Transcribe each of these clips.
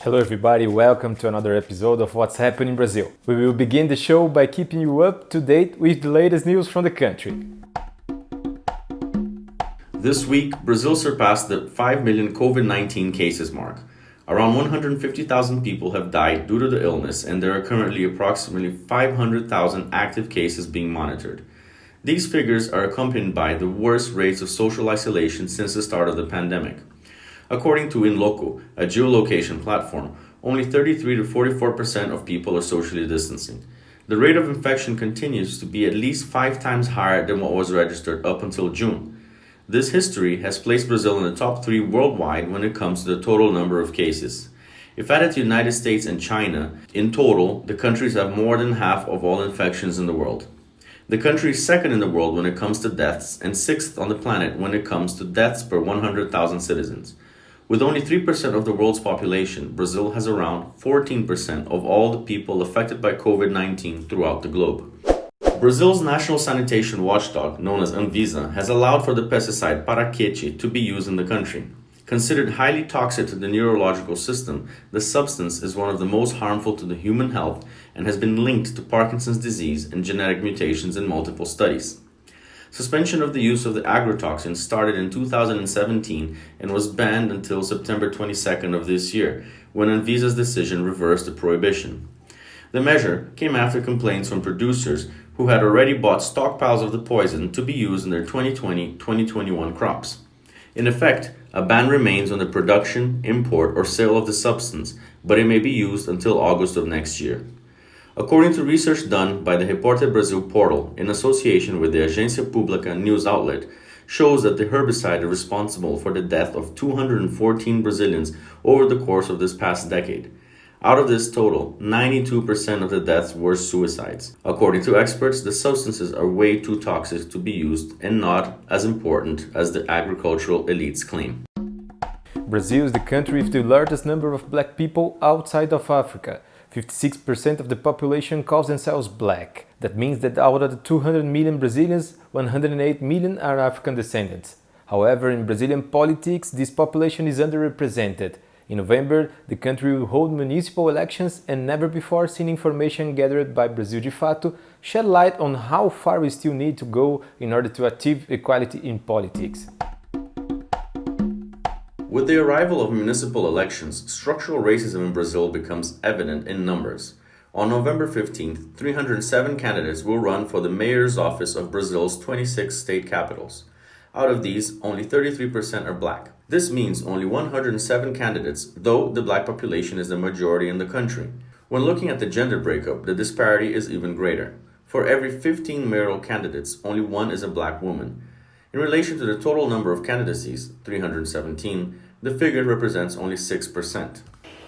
Hello everybody, welcome to another episode of What's Happening in Brazil. We will begin the show by keeping you up to date with the latest news from the country. This week, Brazil surpassed the 5 million COVID-19 cases mark. Around 150,000 people have died due to the illness, and there are currently approximately 500,000 active cases being monitored. These figures are accompanied by the worst rates of social isolation since the start of the pandemic. According to InLoco, a geolocation platform, only 33 to 44% of people are socially distancing. The rate of infection continues to be at least 5 times higher than what was registered up until June. This history has placed Brazil in the top 3 worldwide when it comes to the total number of cases. If added to the United States and China, in total, the countries have more than half of all infections in the world. The country is second in the world when it comes to deaths and 6th on the planet when it comes to deaths per 100,000 citizens. With only 3% of the world's population, Brazil has around 14% of all the people affected by COVID-19 throughout the globe. Brazil's national sanitation watchdog, known as Anvisa, has allowed for the pesticide paraquete to be used in the country. Considered highly toxic to the neurological system, the substance is one of the most harmful to the human health and has been linked to Parkinson's disease and genetic mutations in multiple studies. Suspension of the use of the agrotoxin started in 2017 and was banned until September 22nd of this year, when Anvisa's decision reversed the prohibition. The measure came after complaints from producers who had already bought stockpiles of the poison to be used in their 2020-2021 crops. In effect, a ban remains on the production, import, or sale of the substance, but it may be used until August of next year. According to research done by the Repórter Brasil portal in association with the Agência Pública news outlet, shows that the herbicide is responsible for the death of 214 Brazilians over the course of this past decade. Out of this total, 92% of the deaths were suicides. According to experts, the substances are way too toxic to be used and not as important as the agricultural elites claim. Brazil is the country with the largest number of black people outside of Africa. 56% of the population calls themselves black. That means that out of the 200 million Brazilians, 108 million are African descendants. However, in Brazilian politics, this population is underrepresented. In November, the country will hold municipal elections, and never before seen information gathered by Brasil de Fato shed light on how far we still need to go in order to achieve equality in politics. With the arrival of municipal elections, structural racism in Brazil becomes evident in numbers. On November 15th, 307 candidates will run for the mayor's office of Brazil's 26 state capitals. Out of these, only 33% are black. This means only 107 candidates, though the black population is the majority in the country. When looking at the gender breakup, the disparity is even greater. For every 15 mayoral candidates, only 1 is a black woman. In relation to the total number of candidacies, 317, the figure represents only 6%.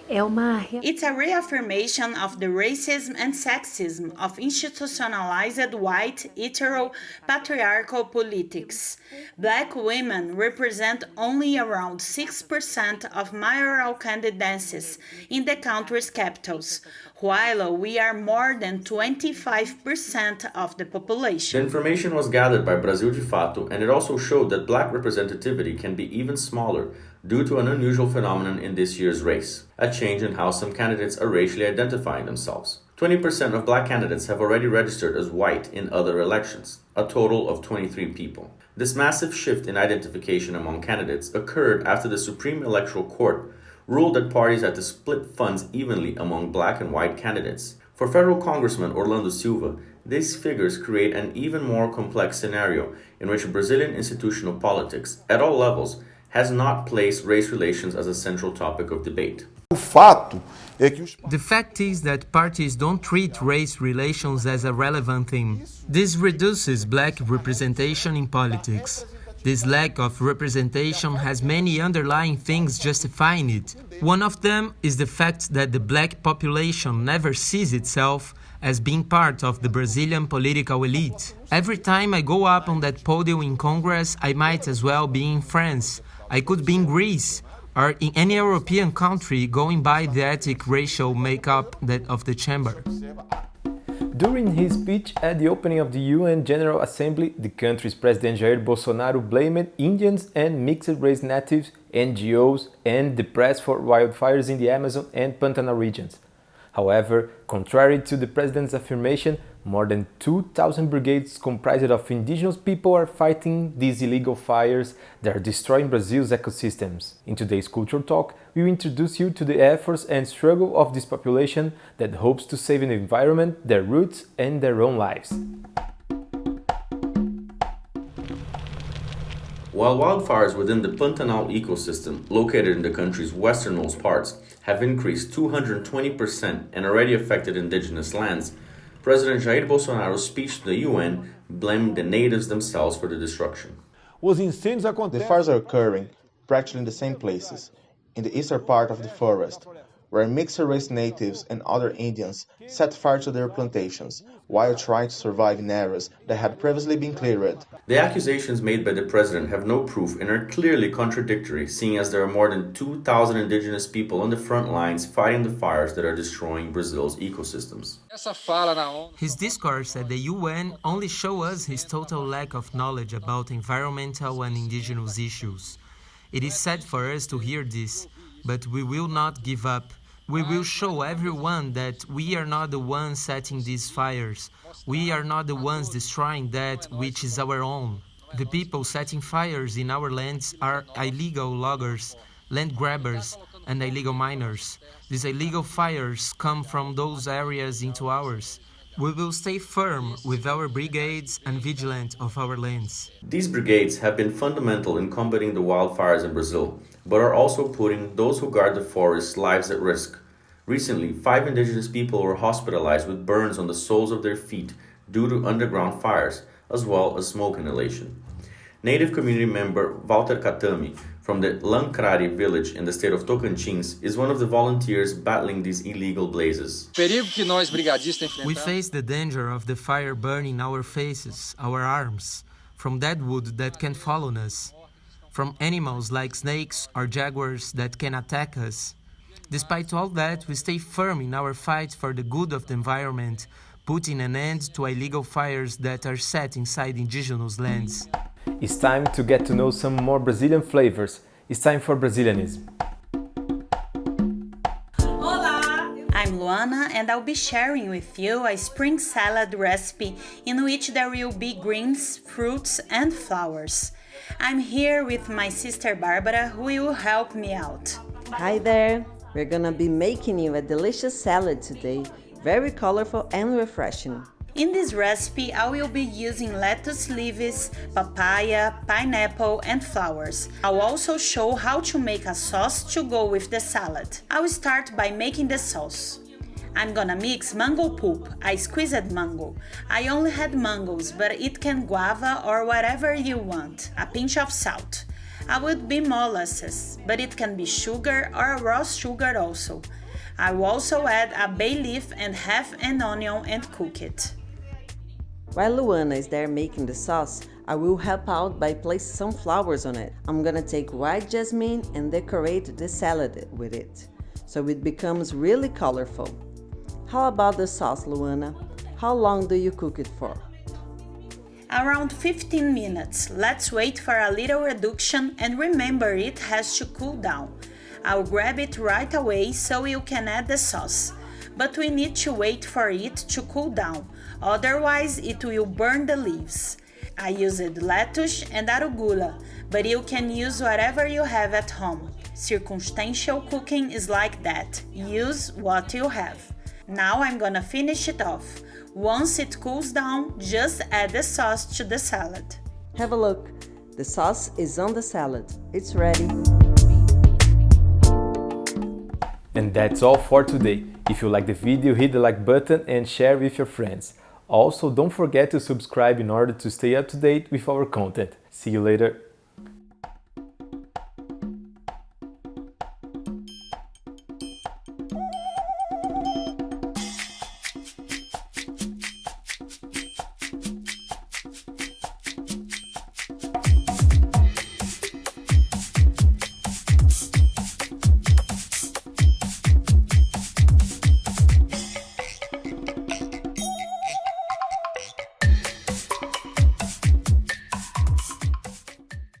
It's a reaffirmation of the racism and sexism of institutionalized white, hetero-patriarchal politics. Black women represent only around 6% of mayoral candidacies in the country's capitals, while we are more than 25% of the population. The information was gathered by Brasil de Fato, and it also showed that black representativity can be even smaller due to an unusual phenomenon in this year's race, a change in how some candidates are racially identifying themselves. 20% of black candidates have already registered as white in other elections, a total of 23 people. This massive shift in identification among candidates occurred after the Supreme Electoral Court ruled that parties had to split funds evenly among black and white candidates. For federal Congressman Orlando Silva, these figures create an even more complex scenario in which Brazilian institutional politics, at all levels, has not placed race relations as a central topic of debate. The fact is that parties don't treat race relations as a relevant theme. This reduces black representation in politics. This lack of representation has many underlying things justifying it. One of them is the fact that the black population never sees itself as being part of the Brazilian political elite. Every time I go up on that podium in Congress, I might as well be in France. I could be in Greece or in any European country going by the ethnic racial makeup of the chamber. During his speech at the opening of the UN General Assembly, the country's President Jair Bolsonaro blamed Indians and mixed-race natives, NGOs, and the press for wildfires in the Amazon and Pantanal regions. However, contrary to the president's affirmation, more than 2,000 brigades comprised of indigenous people are fighting these illegal fires that are destroying Brazil's ecosystems. In today's Culture Talk, we will introduce you to the efforts and struggle of this population that hopes to save the environment, their roots, and their own lives. While wildfires within the Pantanal ecosystem, located in the country's westernmost parts, have increased 220% and already affected indigenous lands, President Jair Bolsonaro's speech to the UN blamed the natives themselves for the destruction. The fires are occurring practically in the same places, in the eastern part of the forest, where mixed-race natives and other Indians set fire to their plantations while trying to survive in areas that had previously been cleared. The accusations made by the president have no proof and are clearly contradictory, seeing as there are more than 2,000 indigenous people on the front lines fighting the fires that are destroying Brazil's ecosystems. His discourse at the UN only shows us his total lack of knowledge about environmental and indigenous issues. It is sad for us to hear this, but we will not give up. We will show everyone that we are not the ones setting these fires. We are not the ones destroying that which is our own. The people setting fires in our lands are illegal loggers, land grabbers, and illegal miners. These illegal fires come from those areas into ours. We will stay firm with our brigades and vigilant of our lands. These brigades have been fundamental in combating the wildfires in Brazil, but are also putting those who guard the forest's lives at risk. Recently, 5 indigenous people were hospitalized with burns on the soles of their feet due to underground fires, as well as smoke inhalation. Native community member Walter Katami from the Lancrari village in the state of Tocantins is one of the volunteers battling these illegal blazes. We face the danger of the fire burning our faces, our arms, from dead wood that can fall on us, from animals like snakes or jaguars that can attack us. Despite all that, we stay firm in our fight for the good of the environment, putting an end to illegal fires that are set inside indigenous lands. It's time to get to know some more Brazilian flavors. It's time for Brazilianism. Olá! I'm Luana and I'll be sharing with you a spring salad recipe in which there will be greens, fruits and flowers. I'm here with my sister Barbara who will help me out. Hi there! We're gonna be making you a delicious salad today, very colorful and refreshing. In this recipe, I will be using lettuce leaves, papaya, pineapple and flowers. I'll also show how to make a sauce to go with the salad. I'll start by making the sauce. I'm gonna mix mango pulp, a squeezed mango. I only had mangoes, but it can guava or whatever you want. A pinch of salt. I would be molasses, but it can be sugar or raw sugar also. I will also add a bay leaf and half an onion and cook it. While Luana is there making the sauce, I will help out by placing some flowers on it. I'm gonna take white jasmine and decorate the salad with it, so it becomes really colorful. How about the sauce, Luana? How long do you cook it for? Around 15 minutes. Let's wait for a little reduction and remember it has to cool down. I'll grab it right away so you can add the sauce. But we need to wait for it to cool down, otherwise it will burn the leaves. I used lettuce and arugula, but you can use whatever you have at home. Circumstantial cooking is like that. Use what you have. Now I'm gonna finish it off. Once it cools down, just add the sauce to the salad. Have a look. The sauce is on the salad. It's ready. And that's all for today. If you like the video, hit the like button and share with your friends. Also, don't forget to subscribe in order to stay up to date with our content. See you later.